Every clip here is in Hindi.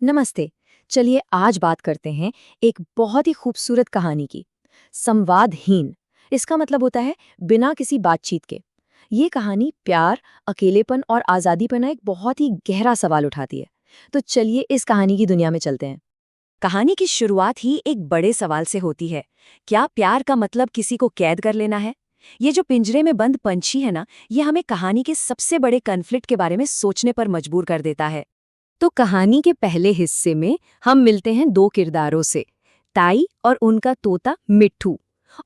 नमस्ते। चलिए आज बात करते हैं एक बहुत ही खूबसूरत कहानी की। संवादहीन। इसका मतलब होता है बिना किसी बातचीत के। ये कहानी प्यार, अकेलेपन और आज़ादी पर ना एक बहुत ही गहरा सवाल उठाती है। तो चलिए इस कहानी की दुनिया में चलते हैं। कहानी की शुरुआत ही एक बड़े सवाल से होती है। क्या प्यार का मतलब किसी को कैद कर लेना है? ये जो पिंजरे में बंद पंछी है ना, ये हमें कहानी के सबसे बड़े कन्फ्लिक्ट के बारे में सोचने पर मजबूर कर देता है। तो कहानी के पहले हिस्से में हम मिलते हैं दो किरदारों से, ताई और उनका तोता मिट्ठू।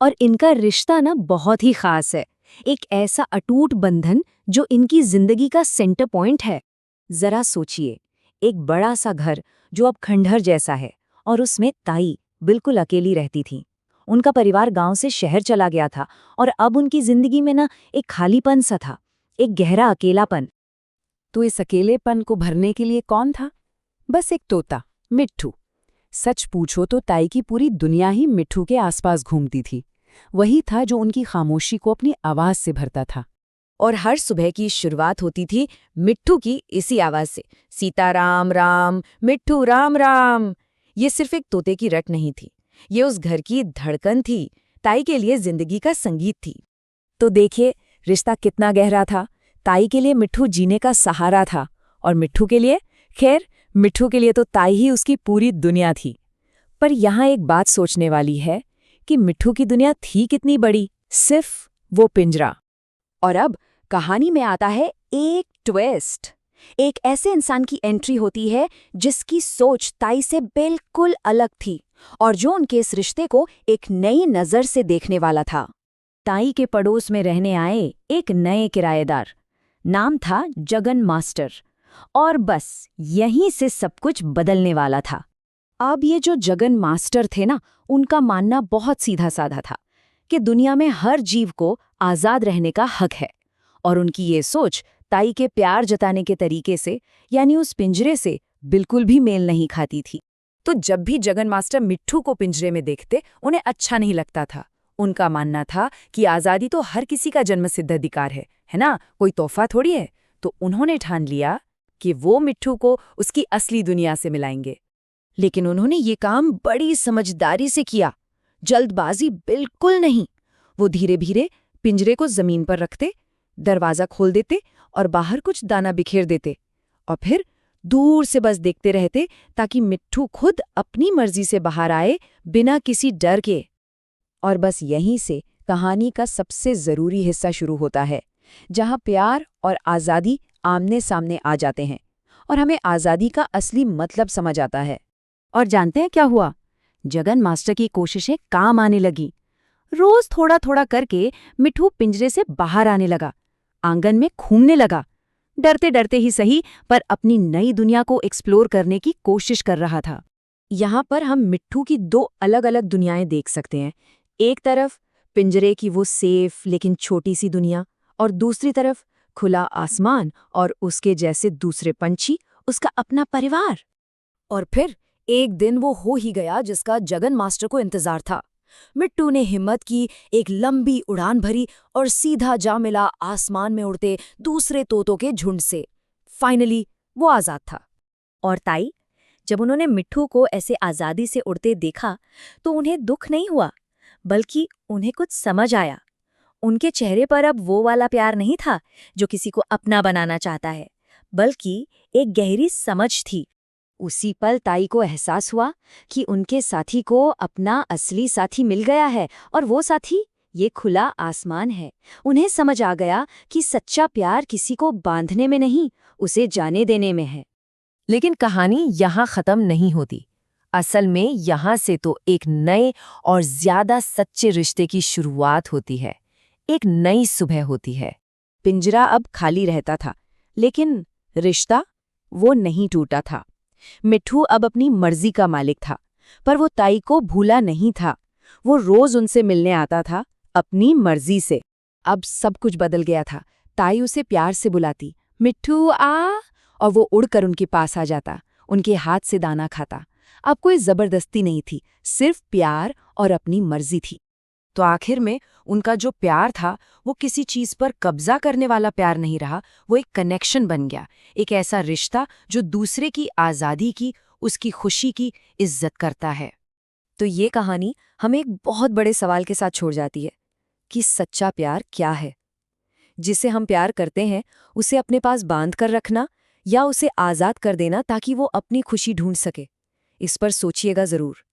और इनका रिश्ता ना बहुत ही खास है। एक ऐसा अटूट बंधन जो इनकी जिंदगी का सेंटर पॉइंट है। जरा सोचिए, एक बड़ा सा घर जो अब खंडहर जैसा है, और उसमें ताई बिल्कुल अकेली रहती थी। उनका परिवार गांव से शहर चला गया था, और अब उनकी जिंदगी में ना एक खालीपन सा था, एक गहरा अकेलापन। तो इस अकेलेपन को भरने के लिए कौन था? बस एक तोता, मिट्ठू। सच पूछो तो ताई की पूरी दुनिया ही मिट्ठू के आसपास घूमती थी। वही था जो उनकी खामोशी को अपनी आवाज से भरता था। और हर सुबह की शुरुआत होती थी मिट्ठू की इसी आवाज से, सीता राम राम, मिट्ठू राम राम। ये सिर्फ एक तोते की रट नहीं थी, ये उस घर की धड़कन थी, ताई के लिए जिंदगी का संगीत थी। तो देखिए, रिश्ता कितना गहरा था। ताई के लिए मिट्ठू जीने का सहारा था, और मिट्ठू के लिए, खैर, मिट्ठू के लिए तो ताई ही उसकी पूरी दुनिया थी। पर यहाँ एक बात सोचने वाली है कि मिट्ठू की दुनिया थी कितनी बड़ी, सिर्फ वो पिंजरा। और अब कहानी में आता है एक ट्विस्ट। एक ऐसे इंसान की एंट्री होती है जिसकी सोच ताई से बिल्कुल अलग थी, और जो उनके इस रिश्ते को एक नई नजर से देखने वाला था। ताई के पड़ोस में रहने आए एक नए किराएदार। नाम था जगन मास्टर। और बस यहीं से सब कुछ बदलने वाला था। अब ये जो जगन मास्टर थे ना, उनका मानना बहुत सीधा साधा था कि दुनिया में हर जीव को आज़ाद रहने का हक है। और उनकी ये सोच ताई के प्यार जताने के तरीके से, यानी उस पिंजरे से, बिल्कुल भी मेल नहीं खाती थी। तो जब भी जगन मास्टर मिट्ठू को पिंजरे में देखते, उन्हें अच्छा नहीं लगता था। उनका मानना था कि आज़ादी तो हर किसी का जन्मसिद्ध अधिकार है ना, कोई तोहफा थोड़ी है। तो उन्होंने ठान लिया कि वो मिट्ठू को उसकी असली दुनिया से मिलाएंगे। लेकिन उन्होंने ये काम बड़ी समझदारी से किया, जल्दबाजी बिल्कुल नहीं। वो धीरे धीरे पिंजरे को जमीन पर रखते, दरवाजा खोल देते और बाहर कुछ दाना बिखेर देते, और फिर दूर से बस देखते रहते ताकि मिट्ठू खुद अपनी मर्जी से बाहर आए, बिना किसी डर के। और बस यहीं से कहानी का सबसे जरूरी हिस्सा शुरू होता है, जहां प्यार और आज़ादी आमने सामने आ जाते हैं, और हमें आज़ादी का असली मतलब समझ आता है। और जानते हैं क्या हुआ? जगन मास्टर की कोशिशें काम आने लगी। रोज थोड़ा थोड़ा करके मिट्ठू पिंजरे से बाहर आने लगा, आंगन में घूमने लगा, डरते डरते ही सही, पर अपनी नई दुनिया को एक्सप्लोर करने की कोशिश कर रहा था। यहाँ पर हम मिट्ठू की दो अलग अलग दुनियाएं देख सकते हैं। एक तरफ पिंजरे की वो सेफ लेकिन छोटी सी दुनिया, और दूसरी तरफ खुला आसमान और उसके जैसे दूसरे पंछी, उसका अपना परिवार। और फिर एक दिन वो हो ही गया जिसका जगन मास्टर को इंतजार था। मिट्टू ने हिम्मत की, एक लंबी उड़ान भरी और सीधा जा मिला आसमान में उड़ते दूसरे तोतों के झुंड से। फाइनली वो आजाद था। और ताई, जब उन्होंने मिट्ठू को ऐसे आजादी से उड़ते देखा, तो उन्हें दुख नहीं हुआ, बल्कि उन्हें कुछ समझ आया। उनके चेहरे पर अब वो वाला प्यार नहीं था जो किसी को अपना बनाना चाहता है, बल्कि एक गहरी समझ थी। उसी पल ताई को एहसास हुआ कि उनके साथी को अपना असली साथी मिल गया है, और वो साथी ये खुला आसमान है। उन्हें समझ आ गया कि सच्चा प्यार किसी को बांधने में नहीं, उसे जाने देने में है। लेकिन कहानी यहाँ खत्म नहीं होती। असल में यहाँ से तो एक नए और ज्यादा सच्चे रिश्ते की शुरुआत होती है। एक नई सुबह होती है। पिंजरा अब खाली रहता था, लेकिन रिश्ता वो नहीं टूटा था। मिट्ठू अब अपनी मर्जी का मालिक था, पर वो ताई को भूला नहीं था। वो रोज उनसे मिलने आता था, अपनी मर्जी से। अब सब कुछ बदल गया था। ताई उसे प्यार से बुलाती, मिट्ठू आ, और वो उड़कर उनके पास आ जाता, उनके हाथ से दाना खाता। अब कोई जबरदस्ती नहीं थी, सिर्फ प्यार और अपनी मर्जी थी। तो आखिर में उनका जो प्यार था, वो किसी चीज पर कब्जा करने वाला प्यार नहीं रहा, वो एक कनेक्शन बन गया। एक ऐसा रिश्ता जो दूसरे की आज़ादी की, उसकी खुशी की इज्जत करता है। तो ये कहानी हमें एक बहुत बड़े सवाल के साथ छोड़ जाती है कि सच्चा प्यार क्या है। जिसे हम प्यार करते हैं उसे अपने पास बांध कर रखना या उसे आज़ाद कर देना ताकि वो अपनी खुशी ढूंढ सके। इस पर सोचिएगा ज़रूर।